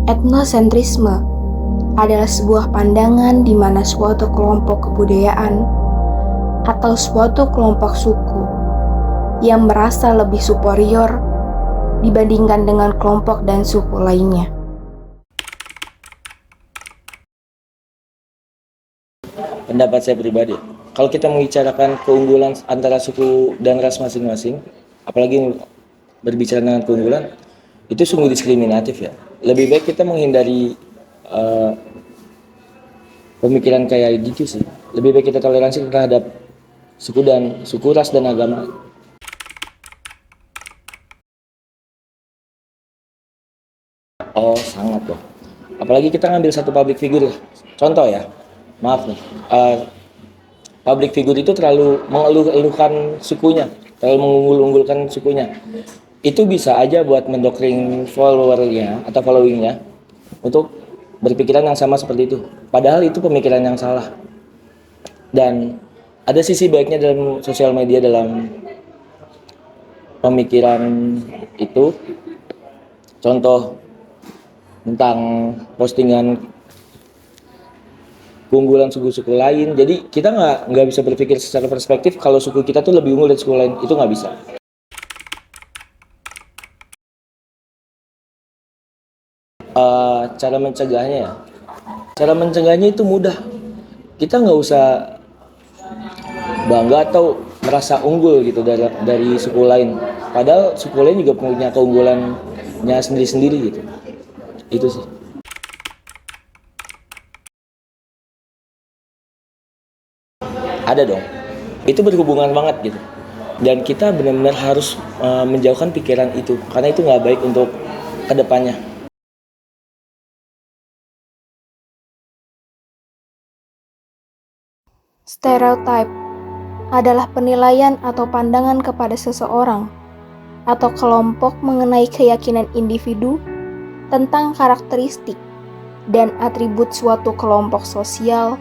Etnosentrisme adalah sebuah pandangan di mana suatu kelompok kebudayaan atau suatu kelompok suku yang merasa lebih superior dibandingkan dengan kelompok dan suku lainnya. Pendapat saya pribadi, kalau kita membicarakan keunggulan antara suku dan ras masing-masing, apalagi berbicara dengan keunggulan, itu sungguh diskriminatif ya. Lebih baik kita menghindari pemikiran kayak gitu sih. Lebih baik kita toleransi terhadap suku, ras dan agama. Oh sangat dong. Apalagi kita ngambil satu public figure. Contoh ya, maaf nih. Public figure itu terlalu mengeluh-eluhkan sukunya, terlalu mengunggul-unggulkan sukunya. Itu bisa aja buat mendoktrin followernya atau followingnya untuk berpikiran yang sama seperti itu. Padahal itu pemikiran yang salah. Dan ada sisi baiknya dalam sosial media dalam pemikiran itu. Contoh tentang postingan keunggulan suku-suku lain. Jadi kita nggak bisa berpikir secara perspektif kalau suku kita tuh lebih unggul dari suku lain. Itu nggak bisa. Cara mencegahnya ya. Cara mencegahnya itu mudah. Kita nggak usah bangga atau merasa unggul gitu dari suku lain. Padahal suku lain juga punya keunggulannya sendiri-sendiri gitu. Itu sih. Ada dong. Itu berhubungan banget gitu. Dan kita benar-benar harus menjauhkan pikiran itu karena itu nggak baik untuk kedepannya. Stereotype adalah penilaian atau pandangan kepada seseorang atau kelompok mengenai keyakinan individu tentang karakteristik dan atribut suatu kelompok sosial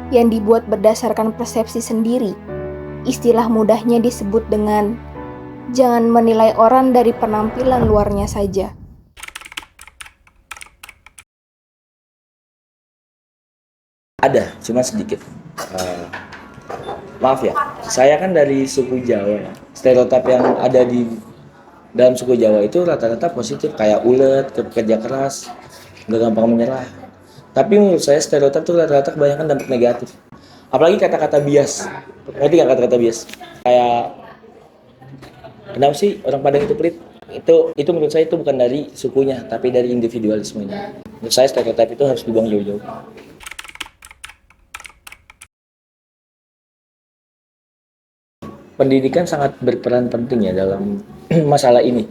yang dibuat berdasarkan persepsi sendiri. Istilah mudahnya disebut dengan jangan menilai orang dari penampilan luarnya saja. Ada, cuma sedikit. Maaf ya, saya kan dari suku Jawa ya. Stereotip yang ada di dalam suku Jawa itu rata-rata positif, kayak ulet, kerja keras, nggak gampang menyerah. Tapi menurut saya stereotip itu rata-rata kebanyakan dampak negatif. Apalagi kata-kata bias. Ngerti nggak kata-kata bias? Kayak kenapa sih orang Padang itu pelit? Itu menurut saya itu bukan dari sukunya, tapi dari individualismenya. Menurut saya stereotip itu harus dibuang jauh-jauh. Pendidikan sangat berperan penting ya dalam masalah ini,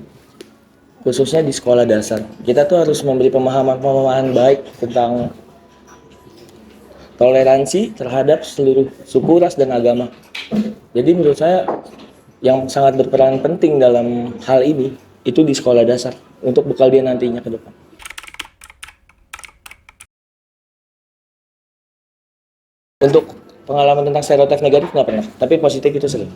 khususnya di sekolah dasar. Kita tuh harus memberi pemahaman baik tentang toleransi terhadap seluruh suku, ras, dan agama. Jadi menurut saya yang sangat berperan penting dalam hal ini itu di sekolah dasar untuk bekal dia nantinya ke depan. Untuk pengalaman tentang stereotip negatif nggak pernah, tapi positif itu sering.